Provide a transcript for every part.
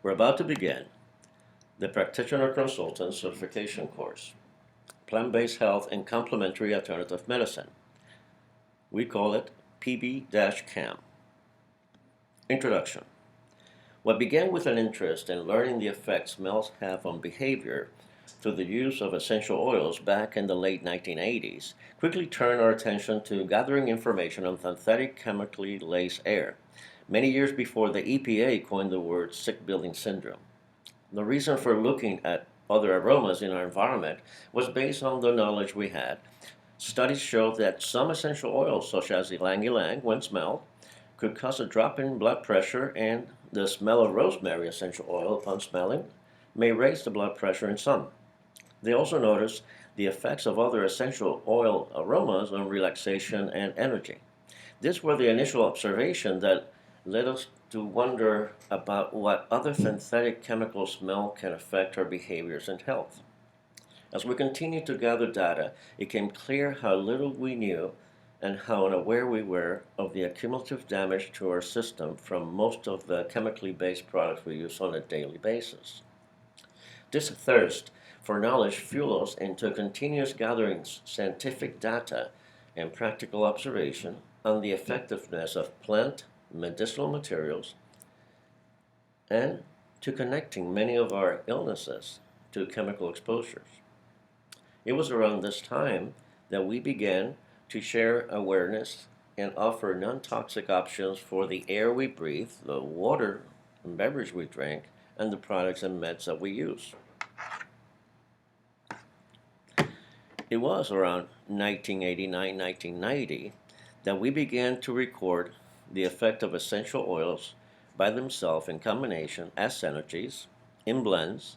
We're about to begin the Practitioner Consultant Certification course, Plant-Based Health and Complementary Alternative Medicine. We call it PB-CAM. Introduction. What began with an interest in learning the effects smells have on behavior through the use of essential oils back in the late 1980s quickly turned our attention to gathering information on synthetic chemically laced air, many years before the EPA coined the word sick building syndrome. The reason for looking at other aromas in our environment was based on the knowledge we had. Studies showed that some essential oils, such as ylang ylang, when smelled, could cause a drop in blood pressure, and the smell of rosemary essential oil upon smelling may raise the blood pressure in some. They also noticed the effects of other essential oil aromas on relaxation and energy. These were the initial observations that led us to wonder about what other synthetic chemical smell can affect our behaviors and health. As we continued to gather data, it became clear how little we knew and how unaware we were of the accumulative damage to our system from most of the chemically based products we use on a daily basis. This thirst for knowledge fueled us into continuous gathering scientific data and practical observation on the effectiveness of plant medicinal materials and to connecting many of our illnesses to chemical exposures. It was around this time that we began to share awareness and offer non-toxic options for the air we breathe, the water and beverage we drink, and the products and meds that we use. It was around 1989-1990 that we began to record the effect of essential oils by themselves in combination as synergies, in blends,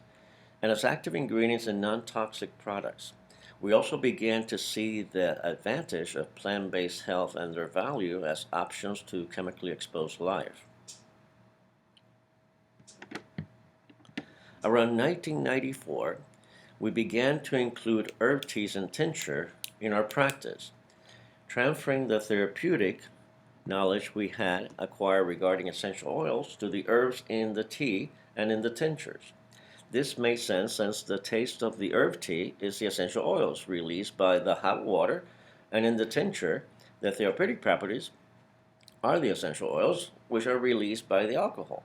and as active ingredients in non-toxic products. We also began to see the advantage of plant-based health and their value as options to chemically exposed life. Around 1994, we began to include herb teas and tincture in our practice, transferring the therapeutic knowledge we had acquired regarding essential oils to the herbs in the tea and in the tinctures. This made sense since the taste of the herb tea is the essential oils released by the hot water, and in the tincture, the therapeutic properties are the essential oils which are released by the alcohol.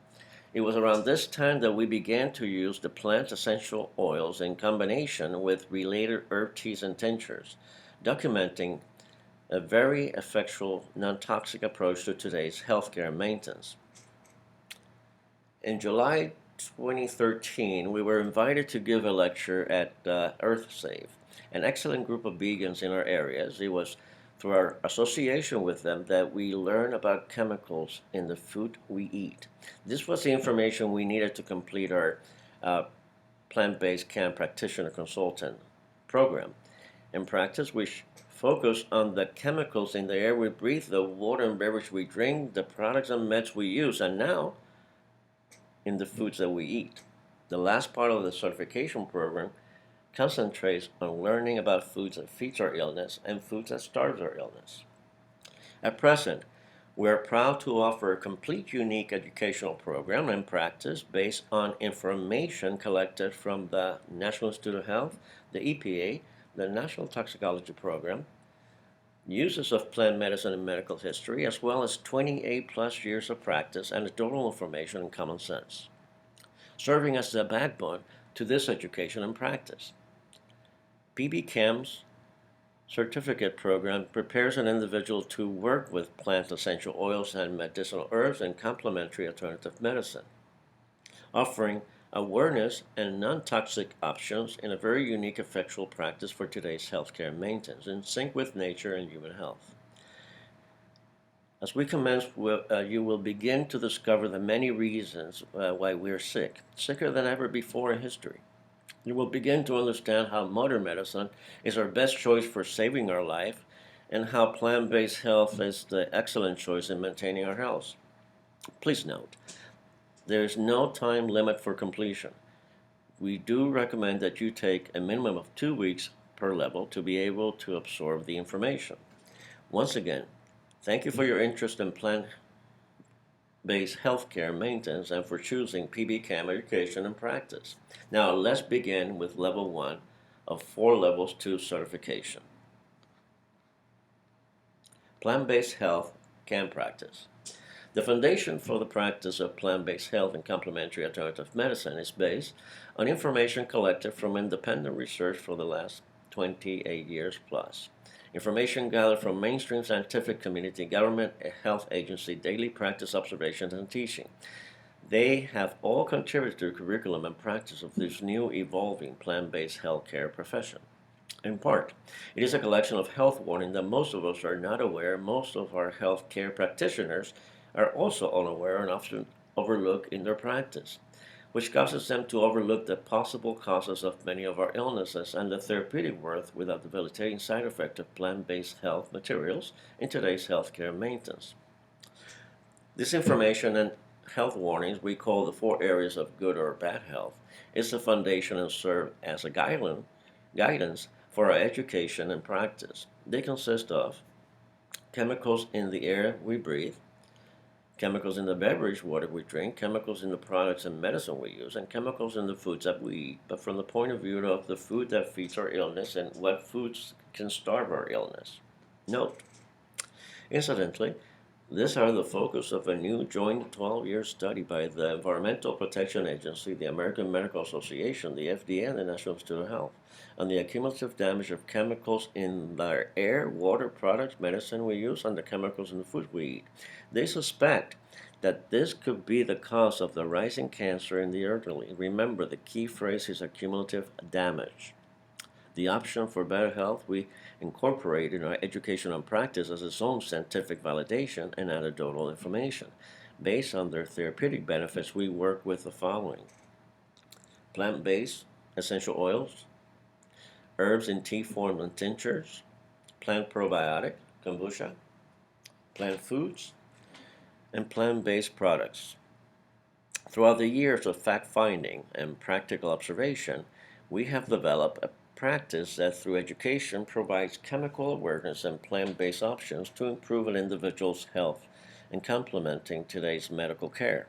It was around this time that we began to use the plant essential oils in combination with related herb teas and tinctures, documenting a very effectual non-toxic approach to today's healthcare maintenance. In July 2013, we were invited to give a lecture at EarthSave, an excellent group of vegans in our areas. It was through our association with them that we learned about chemicals in the food we eat. This was the information we needed to complete our plant-based CAM practitioner consultant program. In practice, we focus on the chemicals in the air we breathe, the water and beverage we drink, the products and meds we use, and now in the foods that we eat. The last part of the certification program concentrates on learning about foods that feed our illness and foods that starve our illness. At present, we are proud to offer a complete unique educational program and practice based on information collected from the National Institute of Health, the EPA, the National Toxicology Program, uses of plant medicine and medical history, as well as 28 plus years of practice, anecdotal information, and common sense, serving as the backbone to this education and practice. PB-CAM's certificate program prepares an individual to work with plant essential oils and medicinal herbs and complementary alternative medicine, offering awareness and non-toxic options in a very unique effectual practice for today's healthcare maintenance in sync with nature and human health. As we commence, you will begin to discover the many reasons why we're sick, sicker than ever before in history. You will begin to understand how modern medicine is our best choice for saving our life and how plant-based health is the excellent choice in maintaining our health. Please note, there is no time limit for completion. We do recommend that you take a minimum of 2 weeks per level to be able to absorb the information. Once again, thank you for your interest in plant healthcare maintenance and for choosing PB-Chem education and practice. Now let's begin with level 1 of 4 levels 2 certification. Plant-based health chem practice. The foundation for the practice of plant-based health and complementary alternative medicine is based on information collected from independent research for the last 28 years plus. Information gathered from mainstream scientific community, government, health agency, daily practice observations, and teaching. They have all contributed to the curriculum and practice of this new evolving plant-based healthcare profession. In part, it is a collection of health warnings that most of us are not aware. Most of our healthcare practitioners are also unaware and often overlook in their practice, which causes them to overlook the possible causes of many of our illnesses and the therapeutic worth without the debilitating side effect of plant-based health materials in today's healthcare maintenance. This information and health warnings we call the 4 areas of good or bad health is the foundation and serve as a guidance for our education and practice. They consist of chemicals in the air we breathe, chemicals in the beverage water we drink, chemicals in the products and medicine we use, and chemicals in the foods that we eat, but from the point of view of the food that feeds our illness and what foods can starve our illness. Note, incidentally, these are the focus of a new joint 12-year study by the Environmental Protection Agency, the American Medical Association, the FDA, and the National Institute of Health on the accumulative damage of chemicals in the air, water, products, medicine we use, and the chemicals in the food we eat. They suspect that this could be the cause of the rising cancer in the elderly. Remember, the key phrase is accumulative damage. The option for better health we incorporate in our education and practice as its own scientific validation and anecdotal information. Based on their therapeutic benefits, we work with the following: plant-based essential oils, herbs in tea form and tinctures, plant probiotic, kombucha, plant foods, and plant-based products. Throughout the years of fact-finding and practical observation, we have developed a practice that through education provides chemical awareness and plant-based options to improve an individual's health and complementing today's medical care.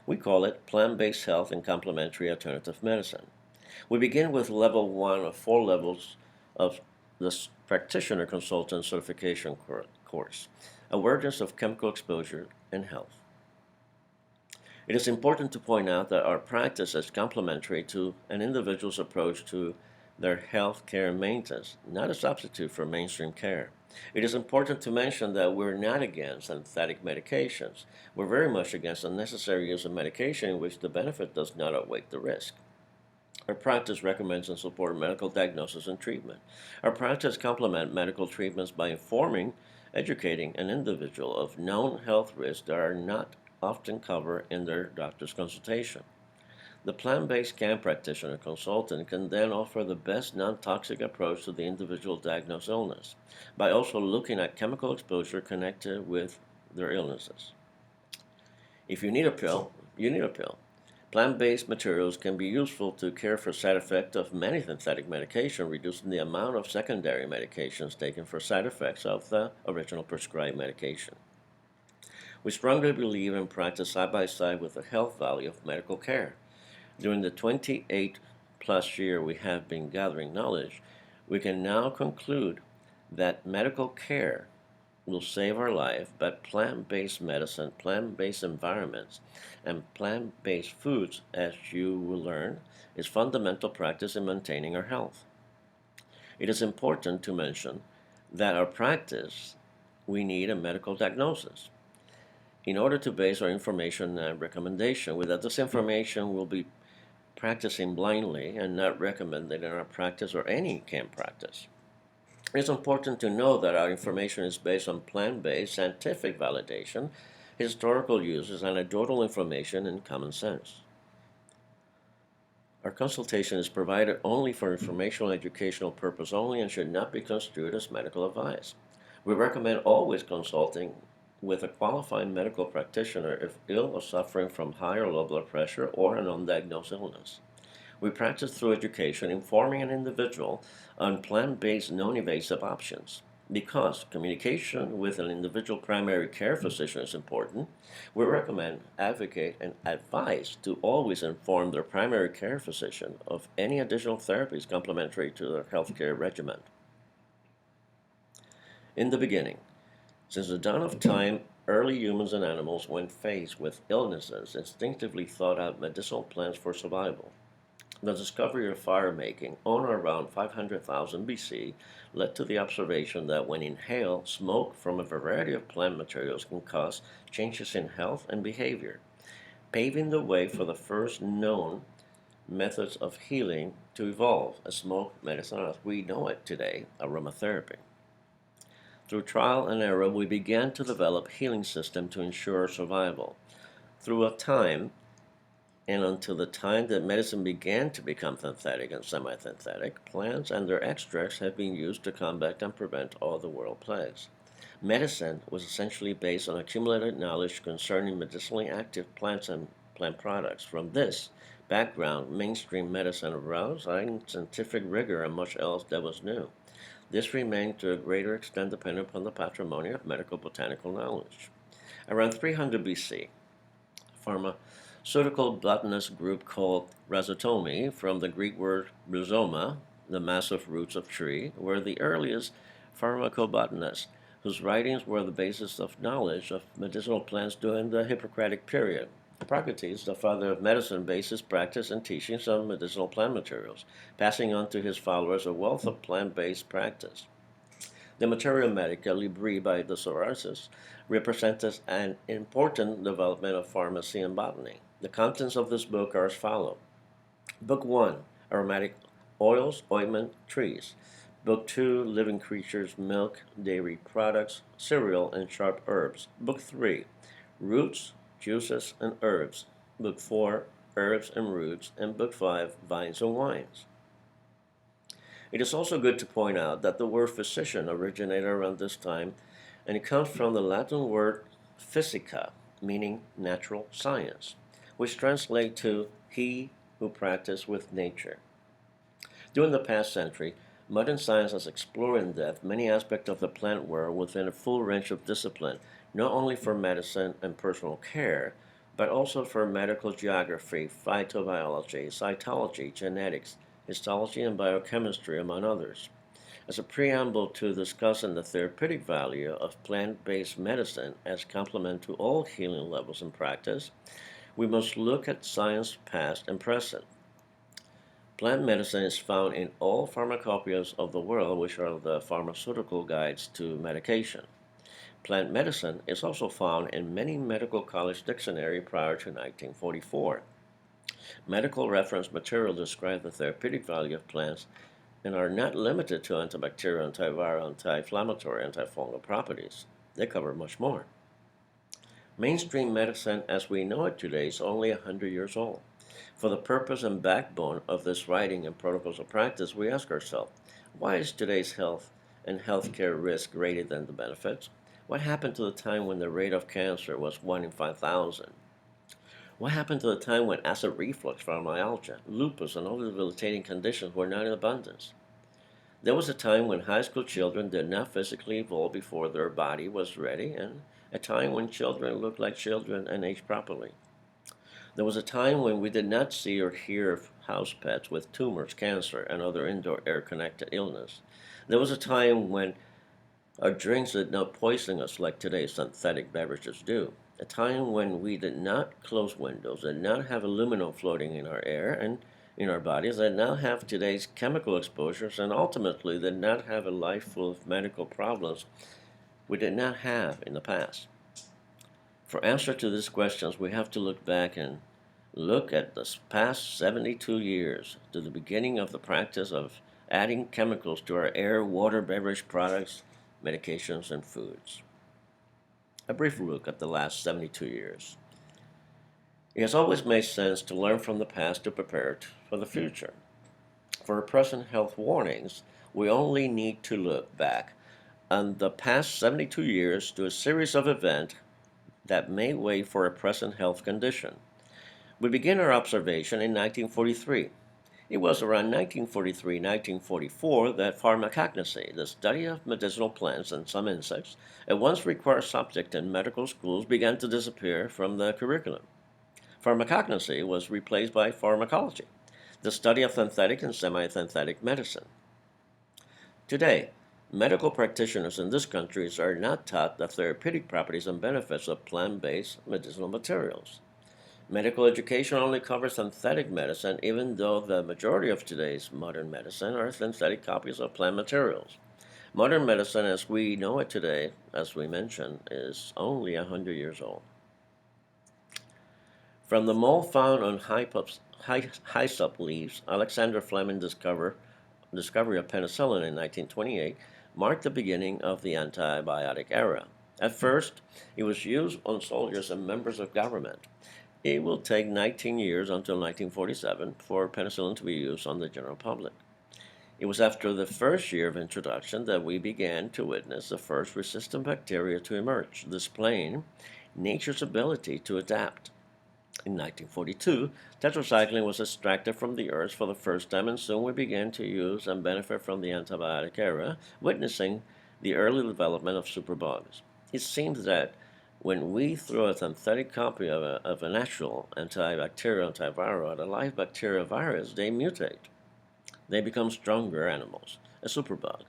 We call it plant-based health and complementary alternative medicine. We begin with level 1 of 4 levels of the Practitioner Consultant Certification course, awareness of chemical exposure and health. It is important to point out that our practice is complementary to an individual's approach to their health care and maintenance, not a substitute for mainstream care. It is important to mention that we're not against synthetic medications. We're very much against unnecessary use of medication in which the benefit does not outweigh the risk. Our practice recommends and supports medical diagnosis and treatment. Our practice complements medical treatments by informing, educating an individual of known health risks that are not often covered in their doctor's consultation. The plant-based chem practitioner consultant can then offer the best non-toxic approach to the individual diagnosed illness by also looking at chemical exposure connected with their illnesses. If you need a pill, you need a pill. Plant-based materials can be useful to care for side effects of many synthetic medication, reducing the amount of secondary medications taken for side effects of the original prescribed medication. We strongly believe and practice side by side with the health value of medical care. During the 28 plus year we have been gathering knowledge, we can now conclude that medical care will save our life, but plant-based medicine, plant-based environments, and plant-based foods, as you will learn, is fundamental practice in maintaining our health. It is important to mention that our practice, we need a medical diagnosis in order to base our information and recommendation. Without this information, we'll be practicing blindly and not recommended in our practice or any chem practice. It's important to know that our information is based on plant-based scientific validation, historical uses, anecdotal information, and common sense. Our consultation is provided only for informational and educational purpose only and should not be construed as medical advice. We recommend always consulting with a qualified medical practitioner if ill or suffering from high or low blood pressure or an undiagnosed illness. We practice through education, informing an individual on plant-based non-invasive options. Because communication with an individual primary care physician is important, we recommend, advocate, and advise to always inform their primary care physician of any additional therapies complementary to their healthcare regimen. In the beginning, since the dawn of time, early humans and animals, when faced with illnesses, instinctively thought out medicinal plants for survival. The discovery of fire making on or around 500,000 BC led to the observation that when inhaled, smoke from a variety of plant materials can cause changes in health and behavior, paving the way for the first known methods of healing to evolve as smoke medicine as we know it today, aromatherapy. Through trial and error, we began to develop healing system to ensure survival. Through a time and until the time that medicine began to become synthetic and semi-synthetic, plants and their extracts have been used to combat and prevent all the world plagues. Medicine was essentially based on accumulated knowledge concerning medicinally active plants and plant products. From this background, mainstream medicine arose, citing scientific rigor and much else that was new. This remained to a greater extent dependent upon the patrimony of medical botanical knowledge. Around 300 BC, pharmaceutical botanist group called rhizotomi, from the Greek word rhizoma, the massive roots of tree, were the earliest pharmacobotanists, whose writings were the basis of knowledge of medicinal plants during the Hippocratic period. Hippocrates, the father of medicine, based his practice and teachings on medicinal plant materials, passing on to his followers a wealth of plant-based practice. The Materia Medica Libri by the Sorarsis represents an important development of pharmacy and botany. The contents of this book are as follows. Book 1, Aromatic Oils, Ointment, Trees. Book 2, Living Creatures, Milk, Dairy Products, Cereal, and Sharp Herbs. Book 3, Roots, Juices, and Herbs. Book 4, Herbs and Roots. And Book 5, Vines and Wines. It is also good to point out that the word physician originated around this time, and it comes from the Latin word physica, meaning natural science, which translates to he who practices with nature. During the past century, modern science has explored in depth many aspects of the plant world within a full range of discipline, not only for medicine and personal care, but also for medical geography, phytobiology, cytology, genetics, histology, and biochemistry, among others. As a preamble to discussing the therapeutic value of plant-based medicine as complement to all healing levels in practice, we must look at science past and present. Plant medicine is found in all pharmacopoeias of the world, which are the pharmaceutical guides to medication. Plant medicine is also found in many medical college dictionaries prior to 1944. Medical reference material describe the therapeutic value of plants and are not limited to antibacterial, antiviral, anti-inflammatory, antifungal properties. They cover much more. Mainstream medicine as we know it today is only 100 years old. For the purpose and backbone of this writing and protocols of practice, we ask ourselves, why is today's health and healthcare risk greater than the benefits? What happened to the time when the rate of cancer was 1 in 5,000? What happened to the time when acid reflux, fibromyalgia, lupus, and other debilitating conditions were not in abundance? There was a time when high school children did not physically evolve before their body was ready, and a time when children looked like children and aged properly. There was a time when we did not see or hear of house pets with tumors, cancer, and other indoor air-connected illness. There was a time when our drinks did not poison us like today's synthetic beverages do. A time when we did not close windows, did not have aluminum floating in our air and in our bodies, did not have today's chemical exposures, and ultimately did not have a life full of medical problems we did not have in the past. For answer to these questions, we have to look back and look at the past 72 years to the beginning of the practice of adding chemicals to our air, water, beverage products, medications, and foods. A brief look at the last 72 years. It has always made sense to learn from the past to prepare for the future. For present health warnings, we only need to look back on the past 72 years to a series of events that may wait for a present health condition. We begin our observation in 1943. It was around 1943-1944 that pharmacognosy, the study of medicinal plants and some insects, a once required subject in medical schools, began to disappear from the curriculum. Pharmacognosy was replaced by pharmacology, the study of synthetic and semi-synthetic medicine. Today, medical practitioners in this country are not taught the therapeutic properties and benefits of plant-based medicinal materials. Medical education only covers synthetic medicine, even though the majority of today's modern medicine are synthetic copies of plant materials. Modern medicine, as we know it today, as we mentioned, is only 100 years old. From the mold found on hyssop leaves, Alexander Fleming's discovery of penicillin in 1928 marked the beginning of the antibiotic era. At first, it was used on soldiers and members of government. It will take 19 years until 1947 for penicillin to be used on the general public. It was after the first year of introduction that we began to witness the first resistant bacteria to emerge, displaying nature's ability to adapt. In 1942, tetracycline was extracted from the earth for the first time, and soon we began to use and benefit from the antibiotic era, witnessing the early development of superbugs. It seems that when we throw a synthetic copy of a natural antibacterial antiviral at a live bacteria virus, they mutate. They become stronger animals, a superbug.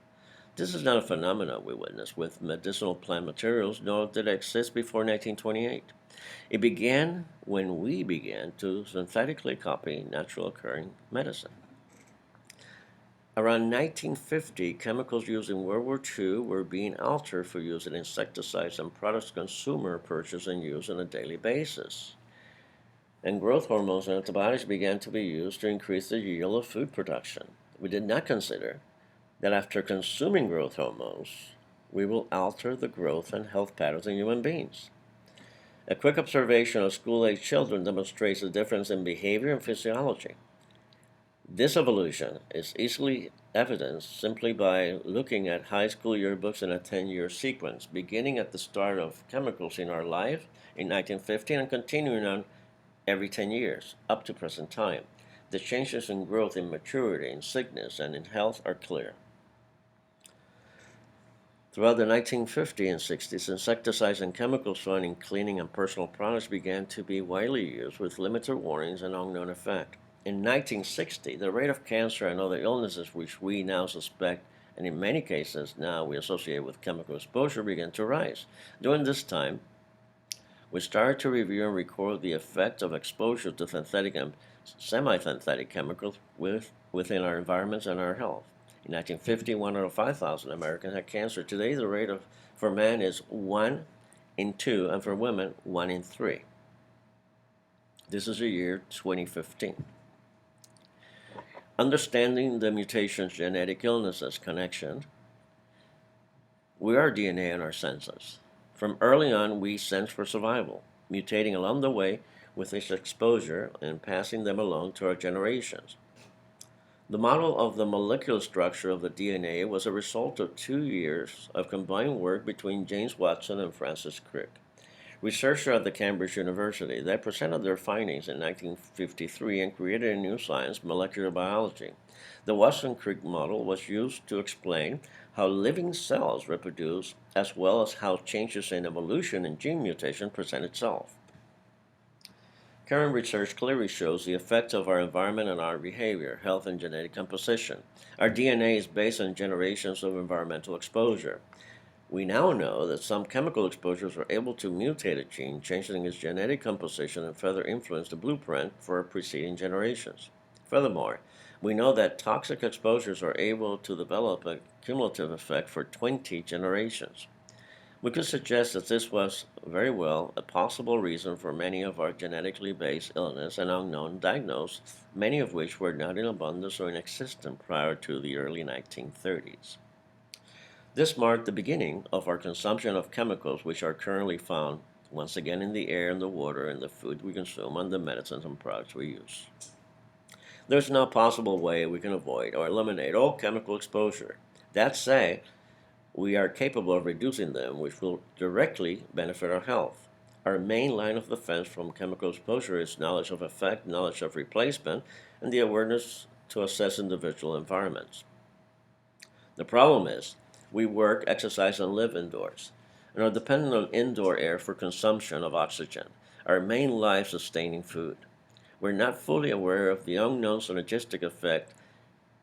This is not a phenomenon we witness with medicinal plant materials, nor did it exist before 1928. It began when we began to synthetically copy natural occurring medicine. Around 1950, chemicals used in World War II were being altered for use in insecticides and products consumers purchase and use on a daily basis. And growth hormones and antibiotics began to be used to increase the yield of food production. We did not consider that after consuming growth hormones, we will alter the growth and health patterns in human beings. A quick observation of school-age children demonstrates the difference in behavior and physiology. This evolution is easily evidenced simply by looking at high school yearbooks in a 10-year sequence, beginning at the start of chemicals in our life in 1915 and continuing on every 10 years, up to present time. The changes in growth, in maturity, in sickness, and in health are clear. Throughout the 1950s and 60s, insecticides and chemicals found in cleaning and personal products began to be widely used with limited warnings and unknown effect. In 1960, the rate of cancer and other illnesses which we now suspect, and in many cases now we associate with chemical exposure, began to rise. During this time, we started to review and record the effect of exposure to synthetic and semi-synthetic chemicals within our environments and our health. In 1950, 1 out of 5,000 Americans had cancer. Today, the rate for men is 1 in 2, and for women, 1 in 3. This is the year 2015. Understanding the mutations, genetic illnesses connection, we are DNA in our senses. From early on, we sense for survival, mutating along the way with each exposure and passing them along to our generations. The model of the molecular structure of the DNA was a result of 2 years of combined work between James Watson and Francis Crick, researchers at the Cambridge University. They presented their findings in 1953 and created a new science, molecular biology. The Watson-Crick model was used to explain how living cells reproduce, as well as how changes in evolution and gene mutation present itself. Current research clearly shows the effects of our environment on our behavior, health, and genetic composition. Our DNA is based on generations of environmental exposure. We now know that some chemical exposures are able to mutate a gene, changing its genetic composition and further influence the blueprint for preceding generations. Furthermore, we know that toxic exposures are able to develop a cumulative effect for 20 generations. We could suggest that this was very well a possible reason for many of our genetically based illness and unknown diagnoses, many of which were not in abundance or in existence prior to the early 1930s. This marked the beginning of our consumption of chemicals which are currently found once again in the air and the water and the food we consume and the medicines and products we use. There's no possible way we can avoid or eliminate all chemical exposure. That said, we are capable of reducing them, which will directly benefit our health. Our main line of defense from chemical exposure is knowledge of effect, knowledge of replacement, and the awareness to assess individual environments. The problem is, we work, exercise, and live indoors, and are dependent on indoor air for consumption of oxygen, our main life sustaining food. We're not fully aware of the unknown synergistic effect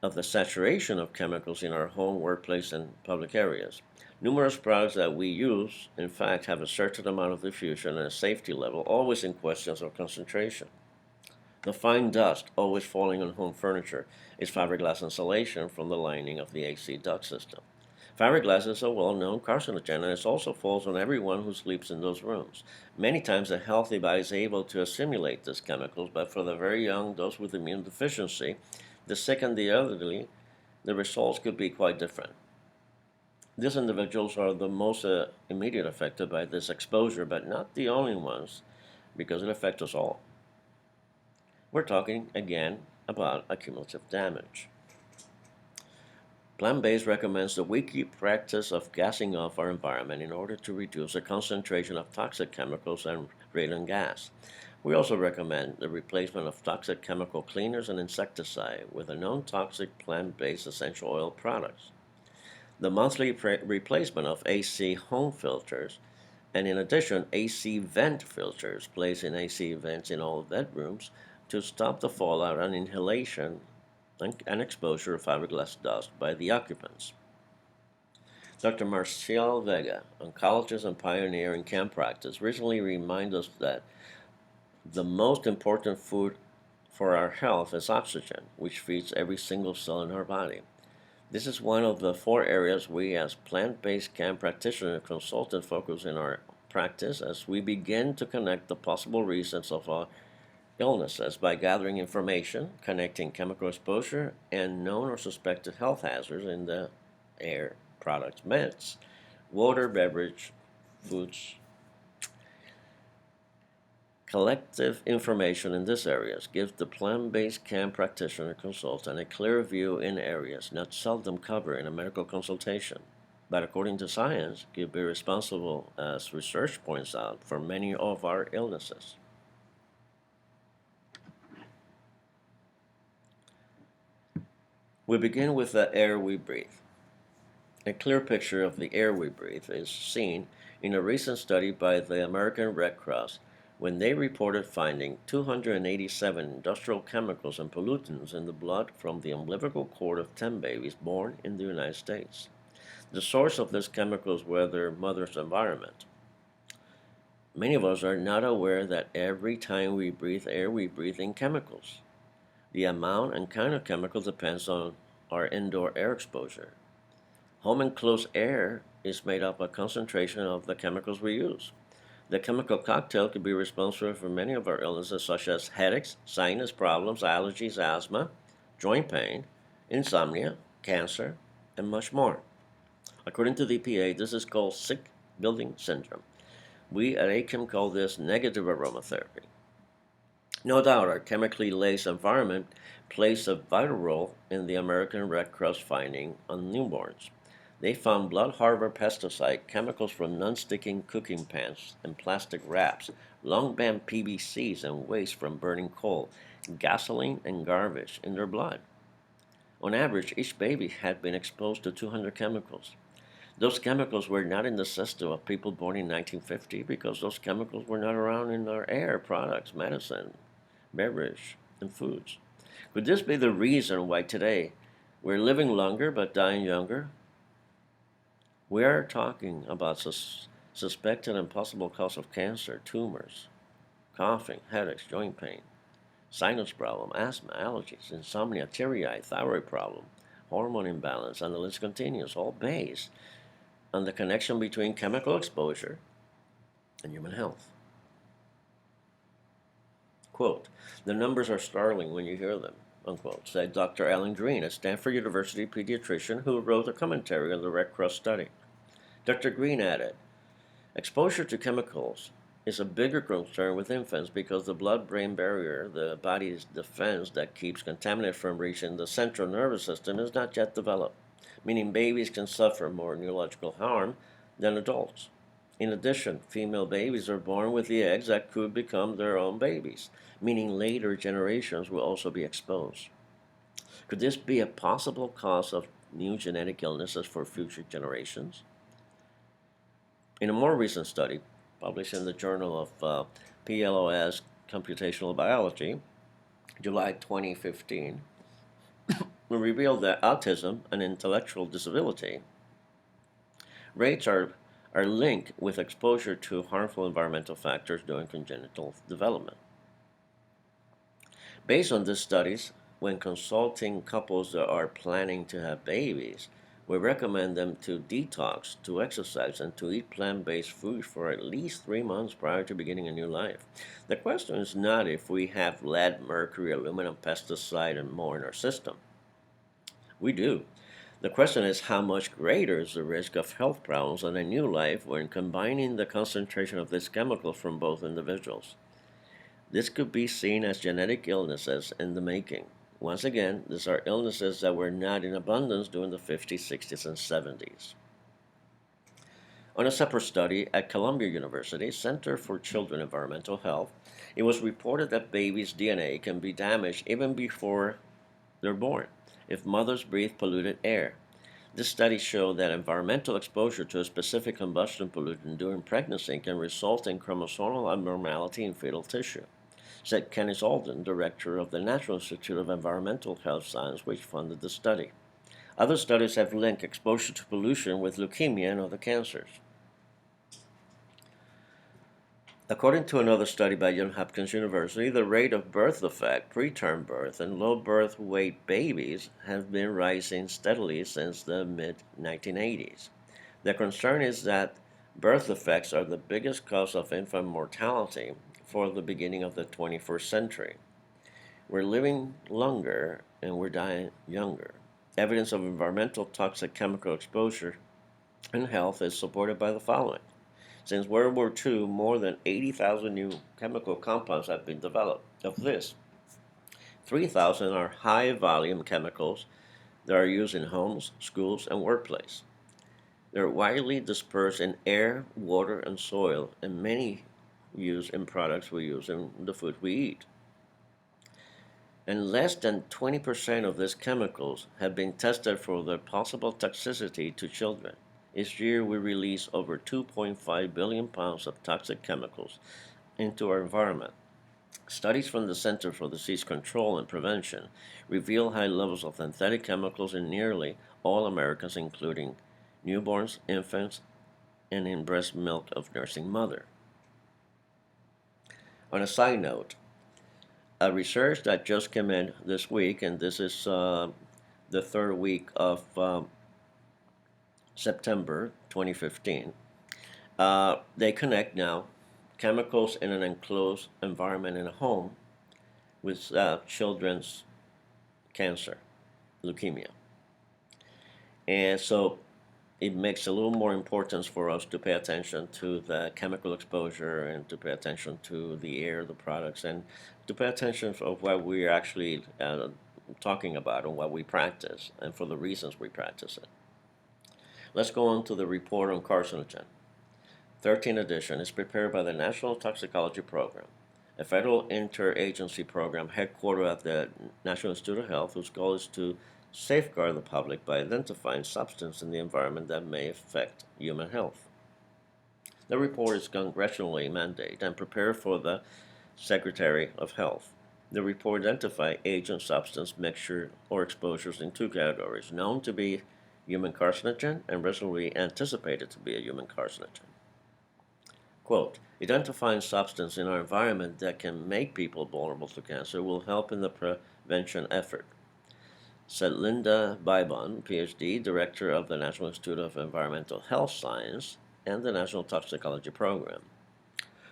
of the saturation of chemicals in our home, workplace, and public areas. Numerous products that we use, in fact, have a certain amount of diffusion and a safety level, always in questions of concentration. The fine dust always falling on home furniture is fiberglass insulation from the lining of the AC duct system. Fiberglass is a well-known carcinogen, and it also falls on everyone who sleeps in those rooms. Many times a healthy body is able to assimilate these chemicals, but for the very young, those with immune deficiency, the sick and the elderly, the results could be quite different. These individuals are the most immediate affected by this exposure, but not the only ones, because it affects us all. We're talking again about accumulative damage. Plant-based recommends the weekly practice of gassing off our environment in order to reduce the concentration of toxic chemicals and radon gas. We also recommend the replacement of toxic chemical cleaners and insecticide with a non-toxic plant-based essential oil products. The monthly replacement of AC home filters, and in addition AC vent filters placed in AC vents in all bedrooms to stop the fallout and inhalation and exposure of fiberglass dust by the occupants. Dr. Marcial Vega, oncologist and pioneer in camp practice, recently reminded us that the most important food for our health is oxygen, which feeds every single cell in our body. This is one of the 4 areas we as plant-based camp practitioner consultants focus in our practice as we begin to connect the possible reasons of our illnesses by gathering information, connecting chemical exposure, and known or suspected health hazards in the air, products, meds, water, beverage, foods. Collective information in these areas gives the plant-based camp practitioner consultant a clear view in areas not seldom covered in a medical consultation, but according to science, could be responsible, as research points out, for many of our illnesses. We begin with the air we breathe. A clear picture of the air we breathe is seen in a recent study by the American Red Cross when they reported finding 287 industrial chemicals and pollutants in the blood from the umbilical cord of 10 babies born in the United States. The source of these chemicals were their mother's environment. Many of us are not aware that every time we breathe air, we breathe in chemicals. The amount and kind of chemical depends on our indoor air exposure. Home enclosed air is made up of a concentration of the chemicals we use. The chemical cocktail could be responsible for many of our illnesses such as headaches, sinus problems, allergies, asthma, joint pain, insomnia, cancer, and much more. According to the EPA, this is called sick building syndrome. We at ACHEM call this negative aromatherapy. No doubt our chemically laced environment plays a vital role in the American Red Cross finding on newborns. They found blood harbor pesticide, chemicals from non-sticking cooking pans and plastic wraps, long band PVCs and waste from burning coal, gasoline and garbage in their blood. On average, each baby had been exposed to 200 chemicals. Those chemicals were not in the system of people born in 1950 because those chemicals were not around in our air, products, medicine, beverage, and foods. Could this be the reason why today we're living longer but dying younger? We are talking about suspected and possible cause of cancer, tumors, coughing, headaches, joint pain, sinus problem, asthma, allergies, insomnia, teary-eye, thyroid problem, hormone imbalance, and the list continues, all based on the connection between chemical exposure and human health. Quote, the numbers are startling when you hear them, unquote, said Dr. Alan Green, a Stanford University pediatrician who wrote a commentary on the Red Cross study. Dr. Green added, exposure to chemicals is a bigger concern with infants because the blood-brain barrier, the body's defense that keeps contaminants from reaching the central nervous system, is not yet developed, meaning babies can suffer more neurological harm than adults. In addition, female babies are born with the eggs that could become their own babies, meaning later generations will also be exposed. Could this be a possible cause of new genetic illnesses for future generations? In a more recent study, published in the Journal of PLOS Computational Biology, July 2015, we revealed that autism and intellectual disability rates are linked with exposure to harmful environmental factors during congenital development. Based on these studies, when consulting couples that are planning to have babies, we recommend them to detox, to exercise, and to eat plant-based foods for at least 3 months prior to beginning a new life. The question is not if we have lead, mercury, aluminum, pesticide, and more in our system. We do. The question is how much greater is the risk of health problems in a new life when combining the concentration of these chemicals from both individuals. This could be seen as genetic illnesses in the making. Once again, these are illnesses that were not in abundance during the 50s, 60s, and 70s. On a separate study at Columbia University Center for Children Environmental Health, it was reported that babies' DNA can be damaged even before they're born if mothers breathe polluted air. This study showed that environmental exposure to a specific combustion pollutant during pregnancy can result in chromosomal abnormality in fetal tissue, said Kenneth Alden, director of the National Institute of Environmental Health Science, which funded the study. Other studies have linked exposure to pollution with leukemia and other cancers. According to another study by Johns Hopkins University, the rate of birth defect, preterm birth, and low birth weight babies have been rising steadily since the mid-1980s. The concern is that birth defects are the biggest cause of infant mortality for the beginning of the 21st century. We're living longer and we're dying younger. Evidence of environmental toxic chemical exposure in health is supported by the following. Since World War II, more than 80,000 new chemical compounds have been developed. Of this, 3,000 are high-volume chemicals that are used in homes, schools, and workplace. They're widely dispersed in air, water, and soil, and many used in products we use in the food we eat. And less than 20% of these chemicals have been tested for their possible toxicity to children. Each year, we release over 2.5 billion pounds of toxic chemicals into our environment. Studies from the Center for Disease Control and Prevention reveal high levels of synthetic chemicals in nearly all Americans, including newborns, infants, and in breast milk of nursing mother. On a side note, a research that just came in this week, and this is the third week of September 2015, they connect now chemicals in an enclosed environment in a home with children's cancer, leukemia. And so it makes a little more importance for us to pay attention to the chemical exposure and to pay attention to the air, the products, and to pay attention of what we're actually talking about and what we practice and for the reasons we practice it. Let's go on to the report on carcinogen. 13th edition is prepared by the National Toxicology Program, a federal interagency program headquartered at the National Institute of Health, whose goal is to safeguard the public by identifying substances in the environment that may affect human health. The report is congressionally mandated and prepared for the Secretary of Health. The report identifies agent, substance, mixture, or exposures in two categories: known to be human carcinogen and reasonably anticipated to be a human carcinogen. Quote, identifying substances in our environment that can make people vulnerable to cancer will help in the prevention effort, said Linda Bybon, PhD, Director of the National Institute of Environmental Health Science and the National Toxicology Program.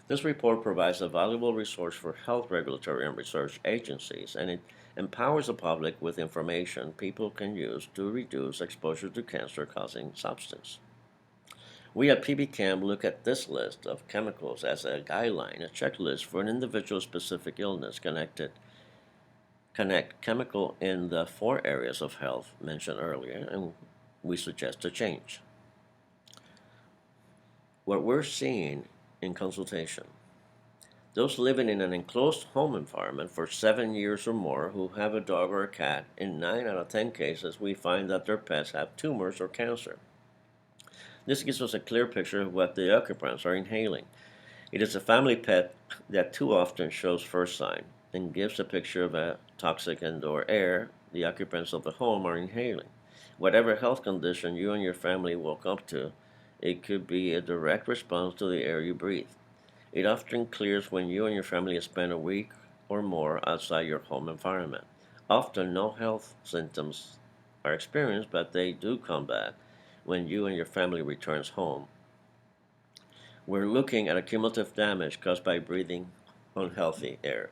This report provides a valuable resource for health regulatory and research agencies, and it empowers the public with information people can use to reduce exposure to cancer-causing substance. We at PBCAM look at this list of chemicals as a guideline, a checklist for an individual-specific illness connect chemical in the 4 areas of health mentioned earlier, and we suggest a change. What we're seeing in consultation, Those living in an enclosed home environment for 7 years or more who have a dog or a cat, in 9 out of 10 cases, we find that their pets have tumors or cancer. This gives us a clear picture of what the occupants are inhaling. It is a family pet that too often shows first sign and gives a picture of a toxic indoor air the occupants of the home are inhaling. Whatever health condition you and your family woke up to, it could be a direct response to the air you breathe. It often clears when you and your family spend a week or more outside your home environment. Often no health symptoms are experienced, but they do come back when you and your family returns home. We're looking at a cumulative damage caused by breathing unhealthy air.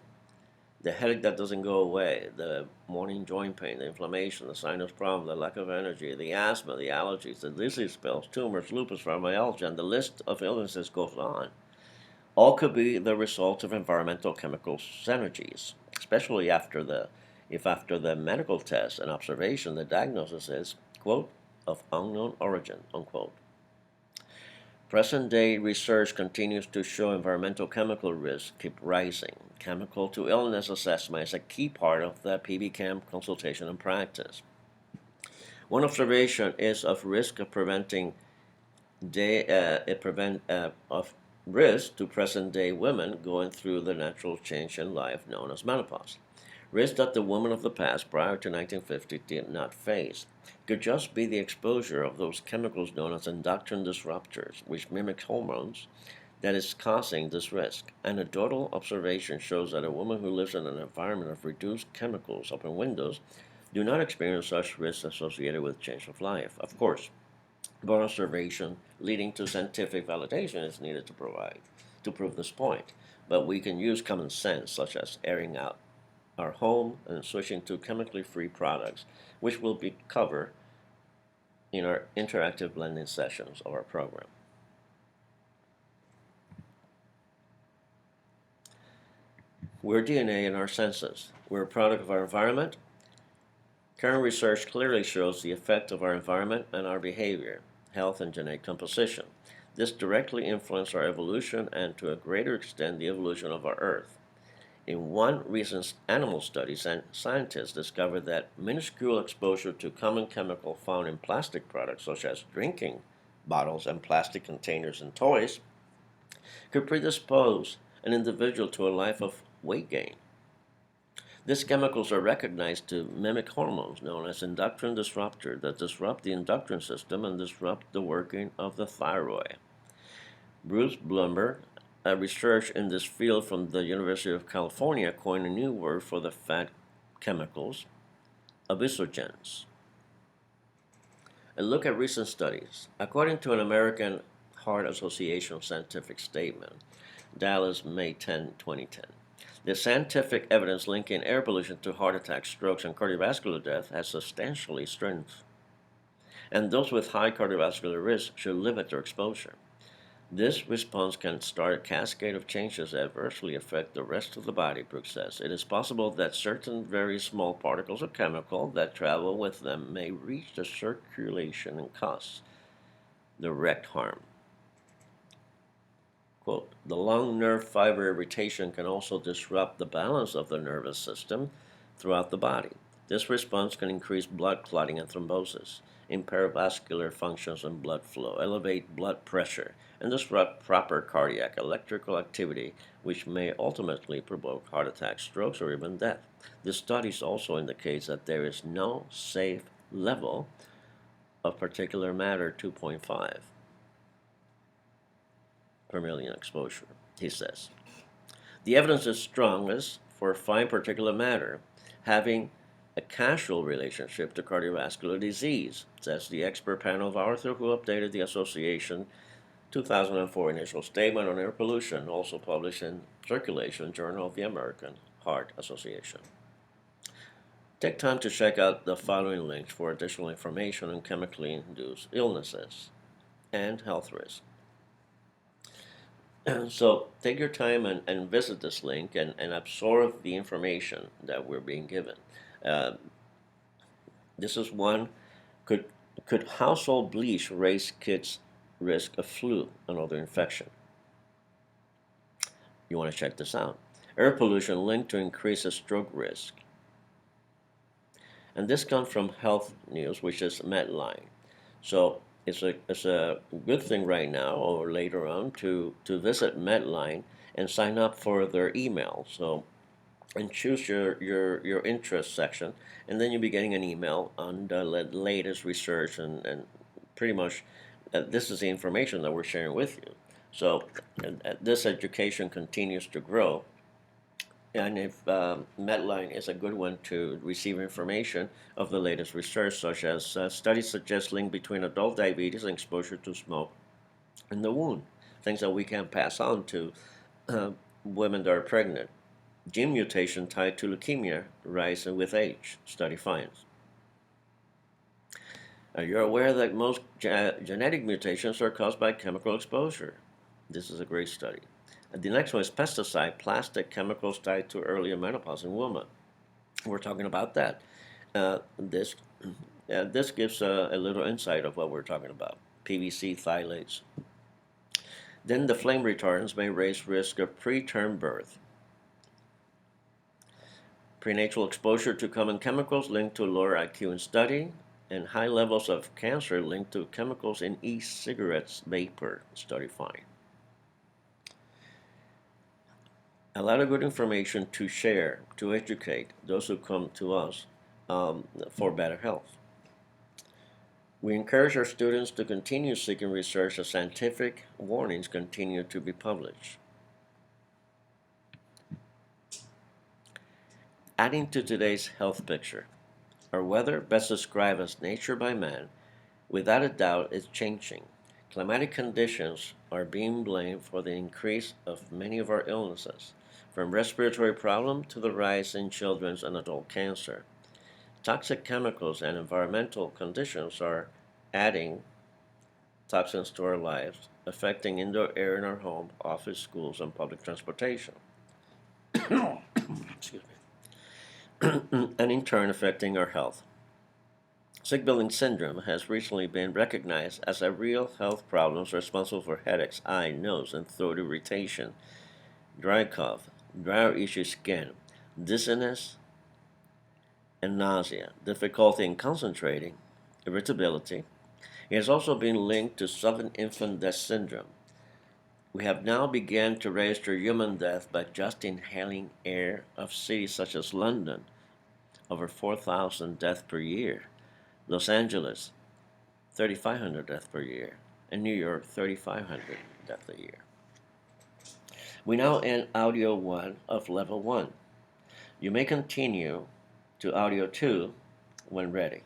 The headache that doesn't go away, the morning joint pain, the inflammation, the sinus problem, the lack of energy, the asthma, the allergies, the dizzy spells, tumors, lupus, fibromyalgia, and the list of illnesses goes on. All could be the result of environmental chemical synergies, especially if after the medical test and observation the diagnosis is, quote, of unknown origin, unquote. Present-day research continues to show environmental chemical risks keep rising. Chemical to illness assessment is a key part of the PBChem consultation and practice. One observation is of risk of preventing of risk to present-day women going through the natural change in life known as menopause. Risk that the women of the past prior to 1950 did not face could just be the exposure of those chemicals known as endocrine disruptors, which mimic hormones, that is causing this risk. Anecdotal observation shows that a woman who lives in an environment of reduced chemicals, open windows, do not experience such risks associated with change of life. Of course, but observation leading to scientific validation is needed to prove this point. But we can use common sense, such as airing out our home and switching to chemically free products, which will be covered in our interactive blending sessions of our program. We're DNA in our senses. We're a product of our environment. Current research clearly shows the effect of our environment and our behavior, health, and genetic composition. This directly influences our evolution and, to a greater extent, the evolution of our Earth. In one recent animal study, scientists discovered that minuscule exposure to common chemical found in plastic products, such as drinking bottles and plastic containers and toys, could predispose an individual to a life of weight gain. These chemicals are recognized to mimic hormones known as endocrine disruptors that disrupt the endocrine system and disrupt the working of the thyroid. Bruce Blumberg, a researcher in this field from the University of California, coined a new word for the fat chemicals, abysogens. A look at recent studies. According to an American Heart Association scientific statement, Dallas, May 10, 2010, the scientific evidence linking air pollution to heart attacks, strokes, and cardiovascular death has substantially strengthened, and those with high cardiovascular risk should limit their exposure. This response can start a cascade of changes that adversely affect the rest of the body, Brooks says. It is possible that certain very small particles of chemical that travel with them may reach the circulation and cause direct harm. Quote, the lung nerve fiber irritation can also disrupt the balance of the nervous system throughout the body. This response can increase blood clotting and thrombosis, impair vascular functions and blood flow, elevate blood pressure, and disrupt proper cardiac electrical activity, which may ultimately provoke heart attacks, strokes, or even death. This study also indicates that there is no safe level of particulate matter 2.5 per million exposure, he says. The evidence is strongest for fine particulate matter having a causal relationship to cardiovascular disease, says the expert panel of authors who updated the association 2004 initial statement on air pollution, also published in Circulation Journal of the American Heart Association. Take time to check out the following links for additional information on chemically induced illnesses and health risks. So take your time and visit this link and absorb the information that we're being given. Uh, this is one, could household bleach raise kids' risk of flu and other infection? You want to check this out. Air pollution linked to increased stroke risk. And this comes from Health News, which is Medline. So it's a good thing right now or later on to visit Medline and sign up for their email. So and choose your interest section, and then you'll be getting an email on the latest research and pretty much this is the information that we're sharing with you. So this education continues to grow, and if Medline is a good one to receive information of the latest research, such as studies suggest link between adult diabetes and exposure to smoke and the wound, things that we can pass on to uh, women that are pregnant. Gene mutation tied to leukemia rise with age, study finds. You're aware that most genetic mutations are caused by chemical exposure. This is a great study. The next one is pesticide, plastic chemicals tied to earlier menopause in women. We're talking about that. This this gives a little insight of what we're talking about. PVC, phthalates. Then the flame retardants may raise risk of preterm birth. Prenatal exposure to common chemicals linked to lower IQ in study, and high levels of cancer linked to chemicals in e-cigarettes vapor, study find. A lot of good information to share, to educate those who come to us for better health. We encourage our students to continue seeking research as scientific warnings continue to be published. Adding to today's health picture, our weather, best described as nature by man, without a doubt is changing. Climatic conditions are being blamed for the increase of many of our illnesses, from respiratory problems to the rise in children's and adult cancer. Toxic chemicals and environmental conditions are adding toxins to our lives, affecting indoor air in our home, office, schools, and public transportation. Excuse me. And in turn affecting our health. Sick building syndrome has recently been recognized as a real health problem responsible for headaches, eye, nose, and throat irritation, dry cough, dry or itchy skin, dizziness, and nausea, difficulty in concentrating, irritability. It has also been linked to sudden infant death syndrome. We have now begun to register human death by just inhaling air of cities such as London, over 4,000 deaths per year, Los Angeles, 3,500 deaths per year, and New York, 3,500 deaths a year. We now end audio 1 of level 1. You may continue to audio 2 when ready.